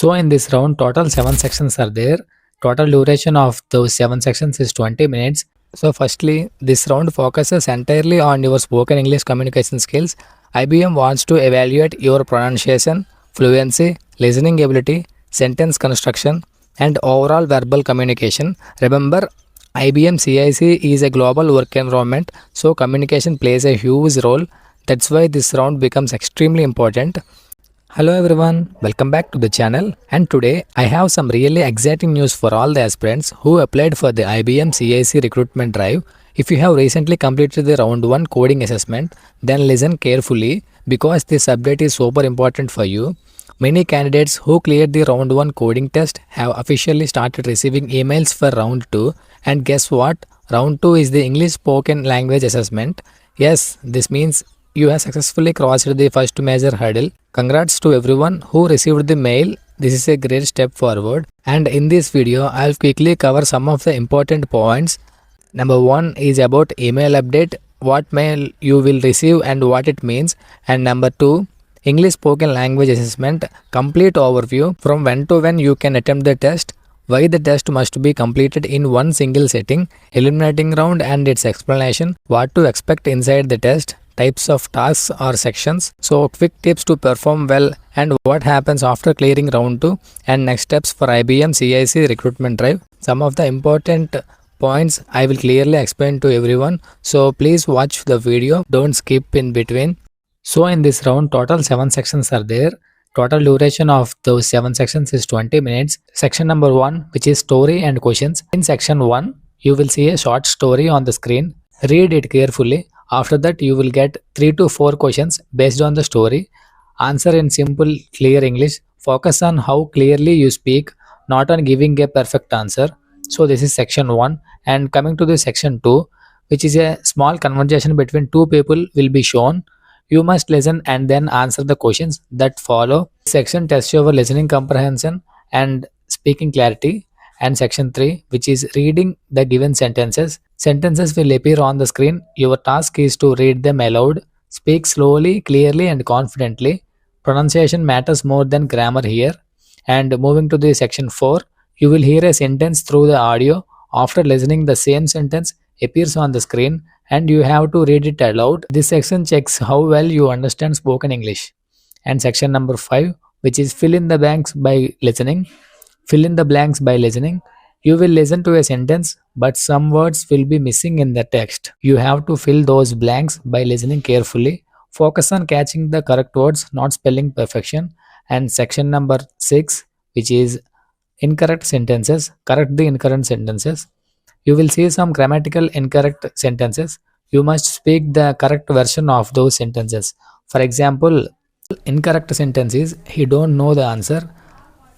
So in this round, total 7 sections are there. Total duration of those 7 sections is 20 minutes. So firstly, this round focuses entirely on your spoken English communication skills. IBM wants to evaluate your pronunciation, fluency, listening ability, sentence construction, and overall verbal communication. Remember, IBM CIC is a global work environment, so communication plays a huge role. That's why this round becomes extremely important. Hello everyone, welcome back to the channel, and today I have some really exciting news for all the aspirants who applied for the IBM CIC recruitment drive. If you have recently completed the round 1 coding assessment, then listen carefully because this update is super important for you. Many candidates who cleared the round 1 coding test have officially started receiving emails for round 2, and guess what? Round 2 is the English spoken language assessment. Yes, this means you have successfully crossed the first major hurdle. Congrats to everyone who received the mail. This is a great step forward. And in this video, I'll quickly cover some of the important points. Number 1 is about email update, what mail you will receive and what it means. And number 2, English spoken language assessment, complete overview from when to when you can attempt the test, why the test must be completed in one single setting, eliminating round and its explanation, what to expect inside the test, types of tasks or sections, so quick tips to perform well, and what happens after clearing round 2, and next steps for IBM CIC recruitment drive. Some of the important points I will clearly explain to everyone, so please watch the video, don't skip in between. So in this round, total 7 sections are there. Total duration of those 7 sections is 20 minutes. Section number 1, which is story and questions. In section 1, you will see a short story on the screen. Read it carefully. After that, you will get 3 to 4 questions based on the story. Answer in simple, clear English. Focus on how clearly you speak, not on giving a perfect answer. So this is section 1. And coming to the section 2, which is a small conversation between two people will be shown. You must listen and then answer the questions that follow. Section tests your listening comprehension and speaking clarity. And section 3, which is reading the given sentences. Sentences will appear on the screen. Your task is to read them aloud. Speak slowly, clearly and confidently. Pronunciation matters more than grammar here. And moving to the section 4, you will hear a sentence through the audio. After listening, the same sentence appears on the screen and you have to read it aloud. This section checks how well you understand spoken English. And section number 5, which is fill in the blanks by listening. Fill in the blanks by listening. You will listen to a sentence, but some words will be missing in the text. You have to fill those blanks by listening carefully. Focus on catching the correct words, not spelling perfection. And section number 6, which is incorrect sentences. Correct the incorrect sentences. You will see some grammatical incorrect sentences. You must speak the correct version of those sentences. For example, incorrect sentence is he don't know the answer.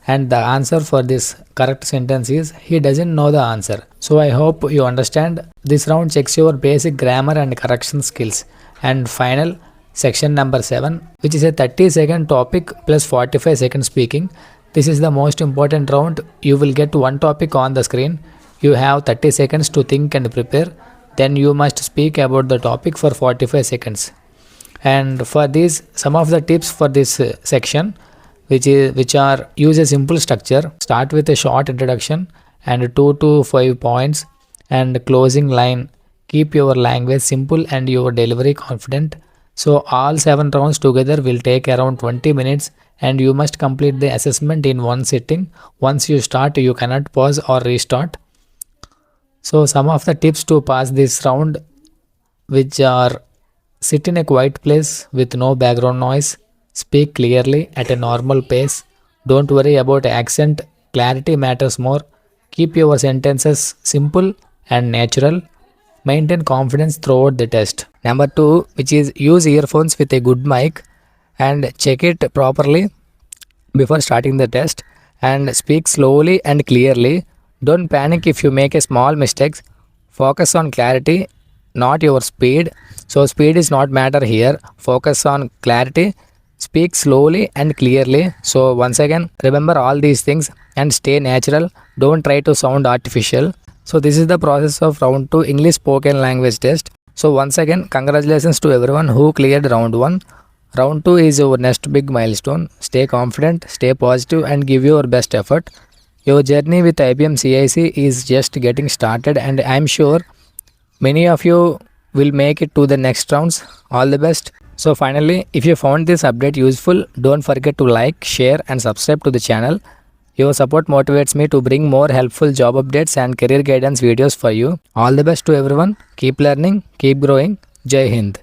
And the answer for this correct sentence is he doesn't know the answer. So I hope you understand. This round checks your basic grammar and correction skills. And final, section number 7, which is a 30-second topic plus 45 seconds speaking. This is the most important round. You will get one topic on the screen. You have 30 seconds to think and prepare. Then you must speak about the topic for 45 seconds. And for this, some of the tips for this section, which are use a simple structure. Start with a short introduction and 2 to 5 points and closing line. Keep your language simple and your delivery confident. So all 7 rounds together will take around 20 minutes and you must complete the assessment in one sitting. Once you start, you cannot pause or restart. So some of the tips to pass this round, which are sit in a quiet place with no background noise. Speak clearly at a normal pace. Don't worry about accent. Clarity matters more. Keep your sentences simple and natural. Maintain confidence throughout the test. Number 2, which is use earphones with a good mic and check it properly before starting the test. And speak slowly and clearly. Don't panic if you make a small mistakes. Focus on clarity, not your speed. So speed is not matter here. Focus on clarity. Speak slowly and clearly. So once again, remember all these things and stay natural. Don't try to sound artificial. So this is the process of round 2 English spoken language test. So once again, congratulations to everyone who cleared round 1. Round 2 is your next big milestone. Stay confident, stay positive, and give your best effort. Your journey with IBM CIC is just getting started, and I'm sure many of you will make it to the next rounds. All the best. So finally, if you found this update useful, don't forget to like, share and subscribe to the channel. Your support motivates me to bring more helpful job updates and career guidance videos for you. All the best to everyone. Keep learning, keep growing. Jai Hind.